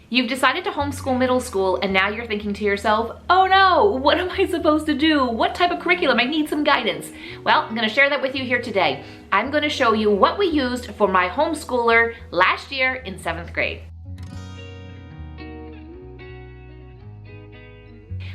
You've decided to homeschool middle school and now you're thinking to yourself, oh no, what am I supposed to do? What type of curriculum? I need some guidance. Well, I'm gonna share that with you here today. I'm gonna show you what we used for my homeschooler last year in 7th grade.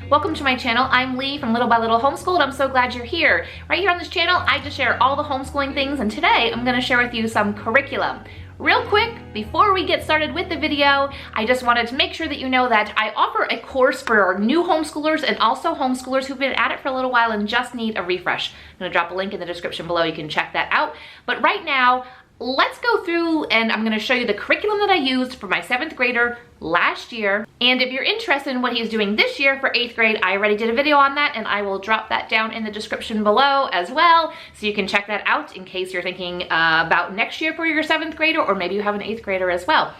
Welcome to my channel. I'm Leigh from Little by Little Homeschool, and I'm so glad you're here. Right here on this channel, I just share all the homeschooling things, and today I'm gonna share with you some curriculum. Real quick, before we get started with the video, I just wanted to make sure that you know that I offer a course for new homeschoolers and also homeschoolers who've been at it for a little while and just need a refresh. I'm gonna drop a link in the description below, you can check that out. But right now, let's go through and I'm gonna show you the curriculum that I used for my 7th grader last year. And if you're interested in what he's doing this year for 8th grade, I already did a video on that and I will drop that down in the description below as well. So you can check that out in case you're thinking about next year for your 7th grader, or maybe you have an 8th grader as well.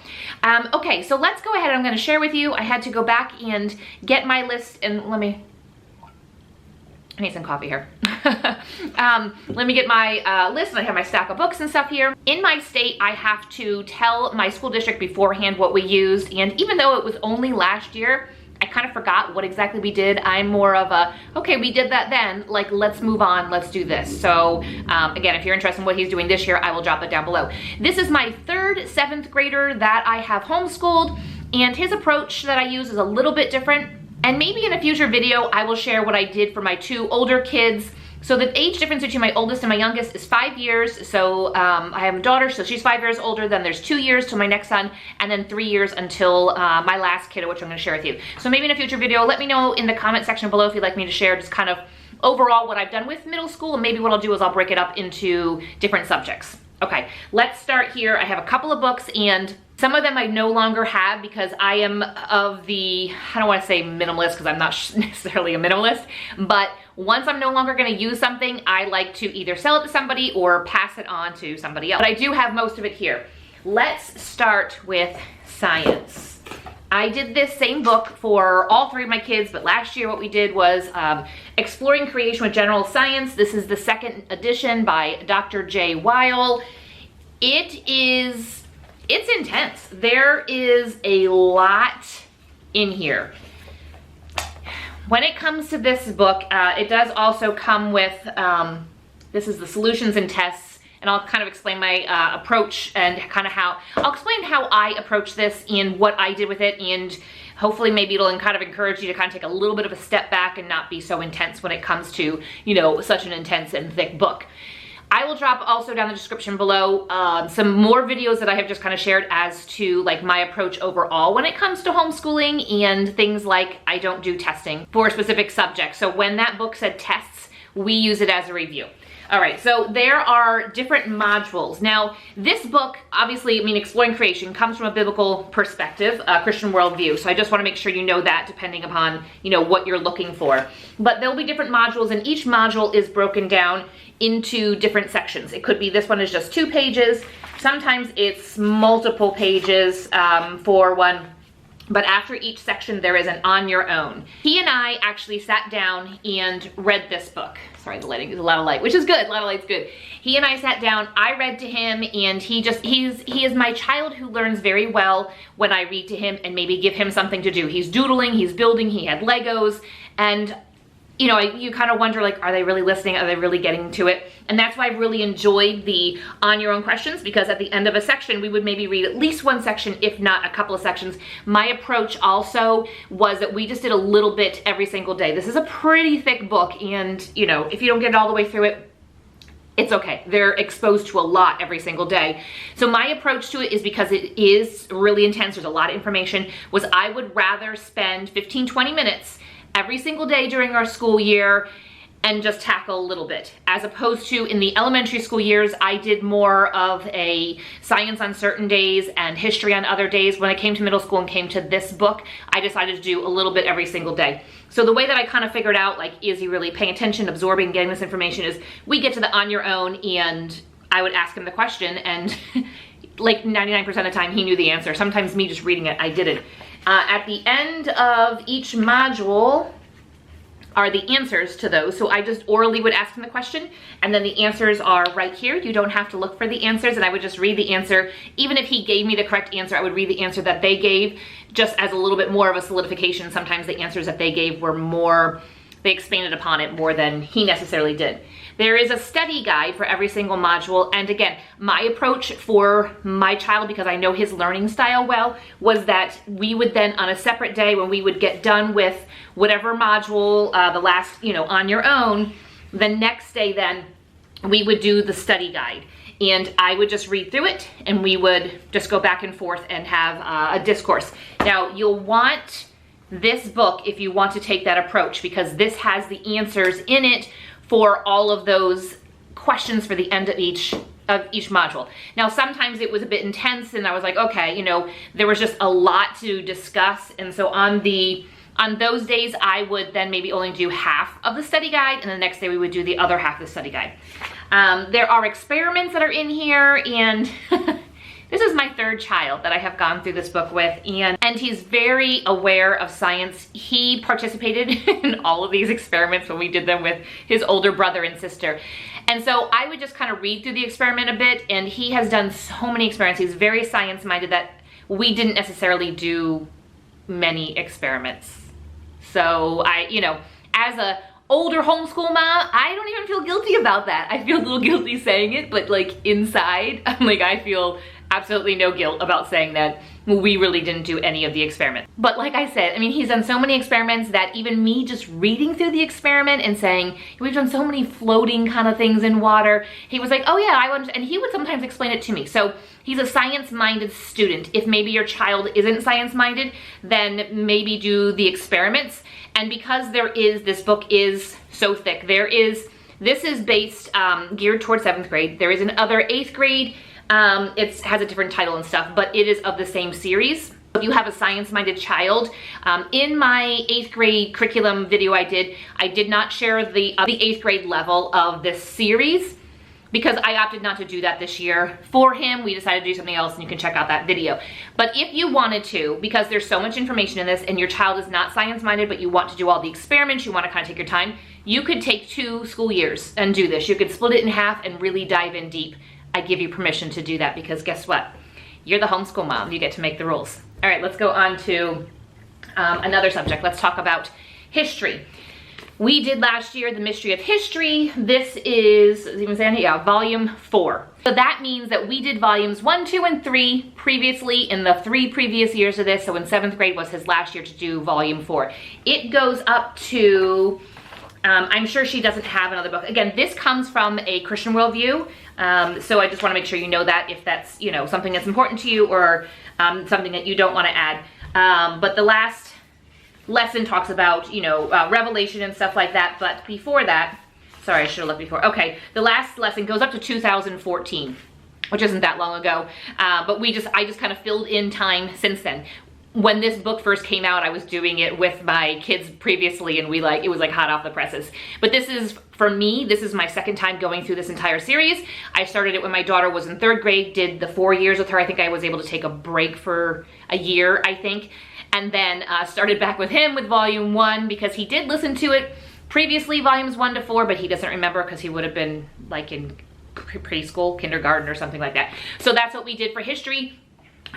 Okay, so let's go ahead. I'm gonna share with you. I had to go back and get my list, and I need some coffee here. Let me get my list, and I have my stack of books and stuff here. In my state, I have to tell my school district beforehand what we used, and even though it was only last year, I kind of forgot what exactly we did. I'm more of a, okay, we did that then, like, let's move on, let's do this. So again, if you're interested in what he's doing this year, I will drop it down below. This is my 3rd 7th grader that I have homeschooled, and his approach that I use is a little bit different. And maybe in a future video, I will share what I did for my 2 older kids. So the age difference between my oldest and my youngest is 5 years. So I have a daughter, so she's 5 years older. Then there's 2 years till my next son, and then 3 years until my last kiddo, which I'm gonna share with you. So maybe in a future video, let me know in the comment section below if you'd like me to share just kind of overall what I've done with middle school, and maybe what I'll do is I'll break it up into different subjects. Okay, let's start here. I have a couple of books, and some of them I no longer have because I am of the, I don't want to say minimalist because I'm not necessarily a minimalist, but once I'm no longer going to use something, I like to either sell it to somebody or pass it on to somebody else. But I do have most of it here. Let's start with science. I did this same book for all 3 of my kids, but last year what we did was Exploring Creation with General Science. This is the 2nd edition by Dr. J. Weil. It's intense. There is a lot in here. When it comes to this book, it does also come with, this is the solutions and tests, and I'll kind of explain my approach and kind of I'll explain how I approach this and what I did with it, and hopefully maybe it'll kind of encourage you to kind of take a little bit of a step back and not be so intense when it comes to, you know, such an intense and thick book. I will drop also down the description below some more videos that I have just kind of shared as to like my approach overall when it comes to homeschooling, and things like I don't do testing for specific subjects. So when that book said tests, we use it as a review. All right, so there are different modules. Now, this book, obviously, I mean, Exploring Creation comes from a biblical perspective, a Christian worldview. So I just want to make sure you know that depending upon, you know, what you're looking for. But there'll be different modules, and each module is broken down into different sections. It could be this one is just 2 pages. Sometimes it's multiple pages for one. But after each section, there is an on your own. He and I actually sat down and read this book. Sorry, the lighting is a lot of light, which is good. A lot of light's good. He and I sat down, I read to him, and he is my child who learns very well when I read to him and maybe give him something to do. He's doodling, he's building, he had Legos, and you know, you kind of wonder, like, are they really listening? Are they really getting to it? And that's why I really enjoyed the on your own questions, because at the end of a section, we would maybe read at least one section, if not a couple of sections. My approach also was that we just did a little bit every single day. This is a pretty thick book, and you know, if you don't get it all the way through it, it's okay. They're exposed to a lot every single day. So my approach to it is, because it is really intense, there's a lot of information, was I would rather spend 15-20 minutes every single day during our school year and just tackle a little bit, as opposed to in the elementary school years, I did more of a science on certain days and history on other days. When I came to middle school and came to this book, I decided to do a little bit every single day. So the way that I kind of figured out, like, is he really paying attention, absorbing, getting this information, is we get to the on your own, and I would ask him the question, and like 99% of the time he knew the answer. Sometimes me just reading it, I didn't. At the end of each module, are the answers to those. So I just orally would ask him the question, and then the answers are right here. You don't have to look for the answers, and I would just read the answer. Even if he gave me the correct answer, I would read the answer that they gave, just as a little bit more of a solidification. Sometimes the answers that they gave were more, they expanded upon it more than he necessarily did. There is a study guide for every single module, and again, my approach for my child, because I know his learning style well, was that we would then, on a separate day when we would get done with whatever module, the last, on your own, the next day then we would do the study guide. And I would just read through it, and we would just go back and forth and have a discourse. Now, you'll want this book if you want to take that approach, because this has the answers in it for all of those questions for the end of each module. Now, sometimes it was a bit intense, and I was like, okay, there was just a lot to discuss, and so on those days, I would then maybe only do half of the study guide, and the next day we would do the other half of the study guide. There are experiments that are in here, and this is my third child that I have gone through this book with, and he's very aware of science. He participated in all of these experiments when we did them with his older brother and sister. And so I would just kind of read through the experiment a bit, and he has done so many experiments. He's very science-minded that we didn't necessarily do many experiments. So as a older homeschool mom, I don't even feel guilty about that. I feel a little guilty saying it, but like inside, I'm like, I feel absolutely no guilt about saying that we really didn't do any of the experiments. But like I said, I mean, he's done so many experiments that even me just reading through the experiment and saying, we've done so many floating kind of things in water, he was like, oh yeah, I understand. And he would sometimes explain it to me. So he's a science-minded student. If maybe your child isn't science-minded, then maybe do the experiments. And because this book is so thick, this is based, geared towards 7th grade. There is another 8th grade. It has a different title and stuff, but it is of the same series. If you have a science-minded child, in my 8th grade curriculum video I did not share the 8th grade level of this series, because I opted not to do that this year for him. We decided to do something else, and you can check out that video. But if you wanted to, because there's so much information in this, and your child is not science-minded, but you want to do all the experiments, you want to kind of take your time, you could take 2 school years and do this. You could split it in half and really dive in deep. I give you permission to do that, because guess what? You're the homeschool mom. You get to make the rules. All right, let's go on to another subject. Let's talk about history. We did last year the Mystery of History. This is, volume 4. So that means that we did volumes 1, 2, and 3 previously in the 3 previous years of this. So in 7th grade was his last year to do volume 4. It goes up to, I'm sure she doesn't have another book. Again, this comes from a Christian worldview. So I just want to make sure you know that, if that's, something that's important to you, or something that you don't want to add. But the last lesson talks about, Revelation and stuff like that. But before that, sorry, I should have looked before. Okay, the last lesson goes up to 2014, which isn't that long ago. But I just kind of filled in time since then. When this book first came out, I was doing it with my kids previously, and it was like hot off the presses. But this is, for me, this is my second time going through this entire series. I started it when my daughter was in 3rd grade, did the 4 years with her. I think I was able to take a break for a year, I think. And then started back with him with volume 1, because he did listen to it previously, volumes 1 to 4, but he doesn't remember because he would have been like in preschool, kindergarten, or something like that. So that's what we did for history.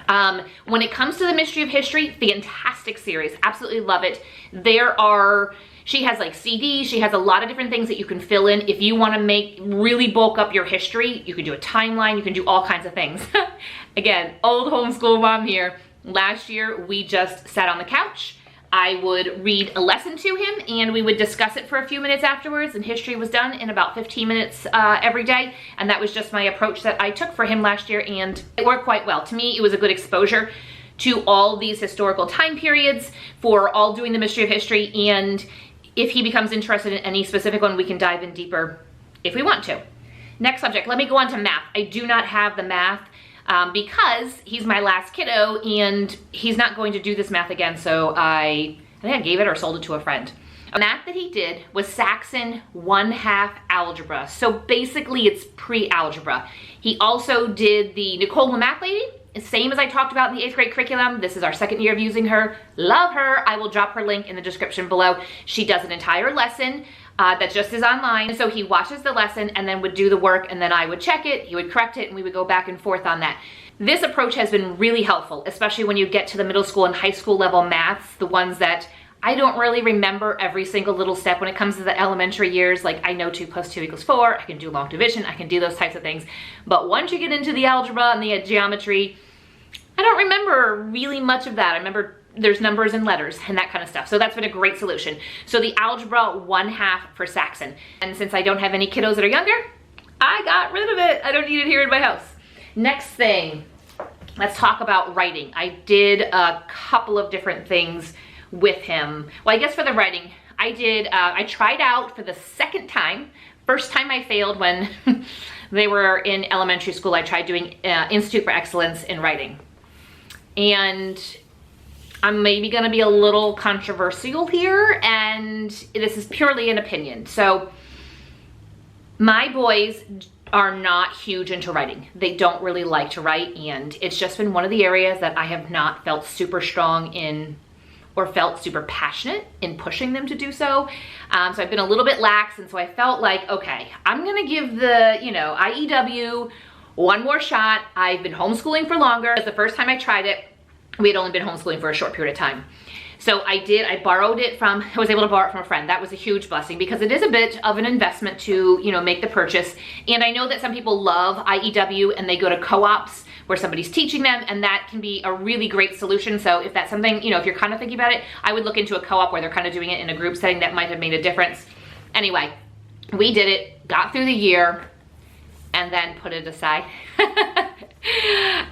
When it comes to the Mystery of History, fantastic series, absolutely love it. She has like CDs, she has a lot of different things that you can fill in. If you want to really bulk up your history, you can do a timeline, you can do all kinds of things. Again, old homeschool mom here. Last year, we just sat on the couch. I would read a lesson to him, and we would discuss it for a few minutes afterwards, and history was done in about 15 minutes every day. And that was just my approach that I took for him last year, and it worked quite well. To me, it was a good exposure to all these historical time periods for all doing the Mystery of History. And if he becomes interested in any specific one, we can dive in deeper if we want to. Next subject, let me go on to math. I do not have the math. Because he's my last kiddo, and he's not going to do this math again, so I think I gave it or sold it to a friend. The math that he did was Saxon 1/2 algebra. So basically it's pre-algebra. He also did the Nicole the Math Lady, same as I talked about in the 8th grade curriculum. This is our 2nd year of using her. Love her. I will drop her link in the description below. She does an entire lesson that just is online. So he watches the lesson and then would do the work, and then I would check it, he would correct it, and we would go back and forth on that. This approach has been really helpful, especially when you get to the middle school and high school level maths, the ones that I don't really remember every single little step when it comes to the elementary years. Like, I know 2 + 2 = 4, I can do long division, I can do those types of things. But once you get into the algebra and the geometry, I don't remember really much of that. I remember there's numbers and letters and that kind of stuff. So that's been a great solution. So the algebra 1/2 for Saxon. And since I don't have any kiddos that are younger, I got rid of it. I don't need it here in my house. Next thing, let's talk about writing. I did a couple of different things with him. Well, I guess for the writing, I tried out for the 2nd time. First time I failed when they were in elementary school. I tried doing Institute for Excellence in Writing. And I'm maybe gonna be a little controversial here, and this is purely an opinion. So my boys are not huge into writing. They don't really like to write, and it's just been one of the areas that I have not felt super strong in or felt super passionate in pushing them to do so. So I've been a little bit lax, and so I felt like, okay, I'm gonna give the, IEW one more shot. I've been homeschooling for longer. The first time I tried it, we had only been homeschooling for a short period of time. So I was able to borrow it from a friend. That was a huge blessing because it is a bit of an investment to, make the purchase. And I know that some people love IEW and they go to co-ops where somebody's teaching them, and that can be a really great solution. So if that's something, if you're kind of thinking about it, I would look into a co-op where they're kind of doing it in a group setting. That might have made a difference. Anyway, we did it, got through the year, and then put it aside.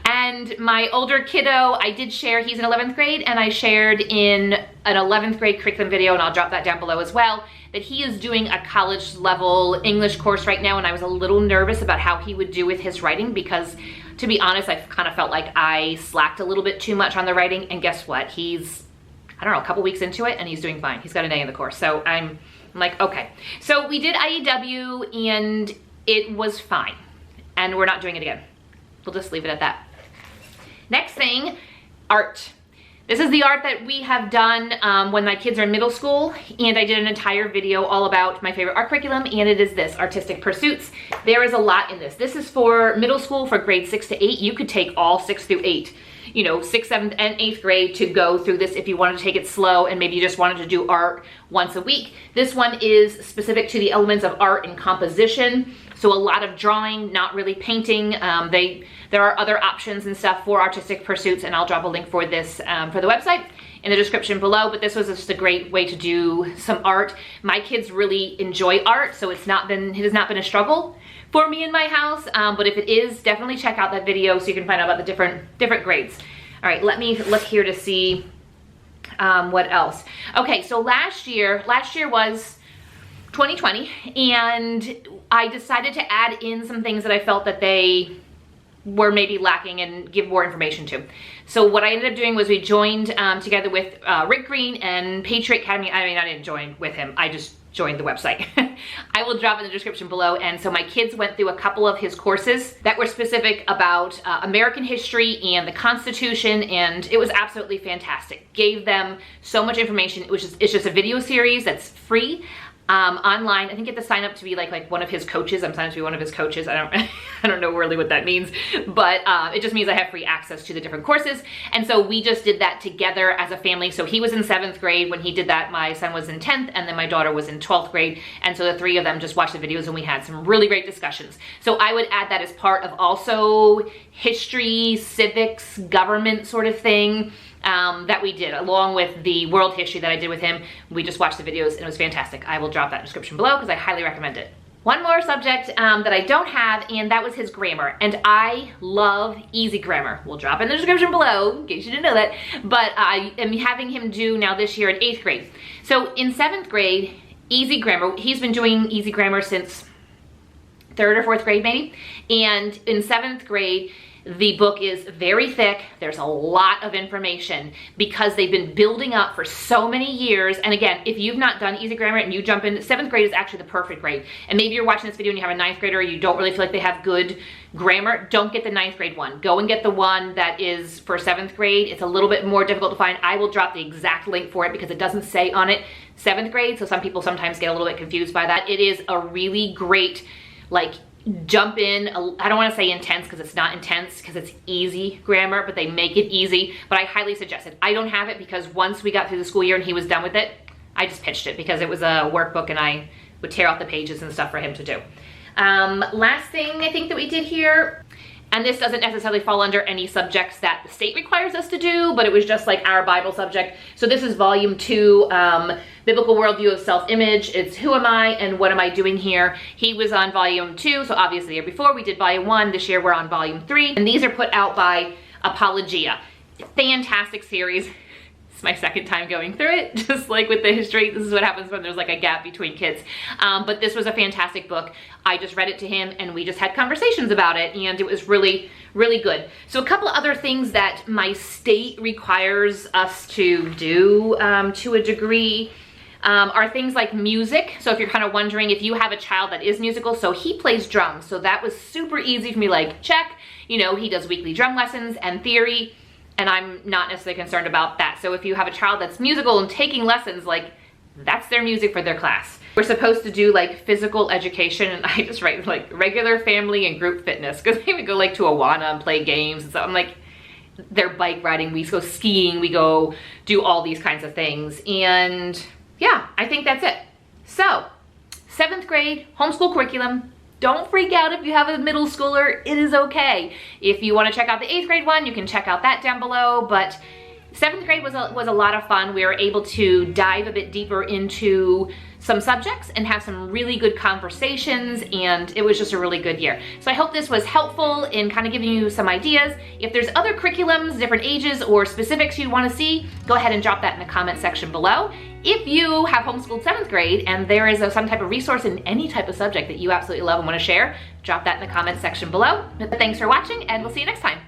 And my older kiddo, I did share, he's in 11th grade, and I shared in an 11th grade curriculum video, and I'll drop that down below as well, that he is doing a college level English course right now, and I was a little nervous about how he would do with his writing because, to be honest, I kind of felt like I slacked a little bit too much on the writing, and guess what? He's, I don't know, a couple weeks into it, and he's doing fine. He's got an A in the course, so I'm like, okay. So we did IEW, and it was fine, and we're not doing it again. We'll just leave it at that. Next thing, art. This is the art that we have done when my kids are in middle school, and I did an entire video all about my favorite art curriculum, and it is this, Artistic Pursuits. There is a lot in this. This is for middle school, for grades 6 to 8. You could take all 6 through 8. 6th, 7th, and 8th grade to go through this if you wanted to take it slow and maybe you just wanted to do art once a week. This one is specific to the elements of art and composition. So a lot of drawing, not really painting. There are other options and stuff for Artistic Pursuits, and I'll drop a link for this for the website in the description below, but this was just a great way to do some art. My kids really enjoy art, so it has not been a struggle for me in my house, but if it is, definitely check out that video so you can find out about the different grades. All right, let me look here to see what else. Okay, so last year was 2020, and I decided to add in some things that I felt that they were maybe lacking and give more information to. So what I ended up doing was we joined together with Rick Green and Patriot Academy. I mean, I didn't join with him. I just joined the website. I will drop in the description below. And so my kids went through a couple of his courses that were specific about American history and the Constitution, and it was absolutely fantastic. Gave them so much information. It's just a video series that's free. Online. I think you have to sign up to be like one of his coaches. I'm signed up to be one of his coaches. I don't know really what that means, but it just means I have free access to the different courses. And so we just did that together as a family. So he was in 7th grade when he did that. My son was in 10th, and then my daughter was in 12th grade. And so the 3 of them just watched the videos, and we had some really great discussions. So I would add that as part of also history, civics, government sort of thing. That we did, along with the world history that I did with him. We just watched the videos, and it was fantastic. I will drop that in the description below because I highly recommend it. One more subject that I don't have, and that was his grammar. And I love easy grammar. We'll drop in the description below in case you didn't know that. But I am having him do now this year in 8th grade. So in 7th grade, easy grammar, he's been doing easy grammar since 3rd or 4th grade maybe. And in 7th grade, The book is very thick. There's a lot of information because they've been building up for so many years. And again, if you've not done easy grammar and you jump in, 7th grade is actually the perfect grade. And maybe you're watching this video and you have a 9th grader, you don't really feel like they have good grammar, don't get the 9th grade one. Go and get the one that is for 7th grade. It's a little bit more difficult to find. I will drop the exact link for it because it doesn't say on it 7th grade. So some people sometimes get a little bit confused by that. It is a really great, like, jump in. I don't want to say intense because it's not intense because it's easy grammar, but they make it easy. But I highly suggest it. I don't have it because once we got through the school year and he was done with it, I just pitched it because it was a workbook and I would tear out the pages and stuff for him to do. Last thing I think that we did here, and this doesn't necessarily fall under any subjects that the state requires us to do, but it was just like our Bible subject. So this is volume 2, Biblical Worldview of Self-Image. It's Who Am I and What Am I Doing Here? He was on volume 2, so obviously the year before we did volume 1. This year we're on volume 3, and these are put out by Apologia. Fantastic series. It's my 2nd time going through it, just like with the history. This is what happens when there's like a gap between kids. But this was a fantastic book. I just read it to him and we just had conversations about it, and it was really, really good. So a couple of other things that my state requires us to do to a degree are things like music. So if you're kind of wondering, if you have a child that is musical, so he plays drums. So that was super easy for me, like check, you know, he does weekly drum lessons and theory. And I'm not necessarily concerned about that. So if you have a child that's musical and taking lessons, like that's their music for their class. We're supposed to do like physical education, and I just write like regular family and group fitness because they would go like to Awana and play games and stuff. I'm like, they're bike riding, we go skiing, we go do all these kinds of things. And yeah, I think that's it. So 7th grade homeschool curriculum. Don't freak out if you have a middle schooler, it is okay. If you want to check out the 8th grade one, you can check out that down below, but 7th grade was a lot of fun. We were able to dive a bit deeper into some subjects and have some really good conversations, and it was just a really good year. So I hope this was helpful in kind of giving you some ideas. If there's other curriculums, different ages, or specifics you want to see, go ahead and drop that in the comment section below. If you have homeschooled 7th grade and there is some type of resource in any type of subject that you absolutely love and want to share, drop that in the comment section below. But thanks for watching, and we'll see you next time.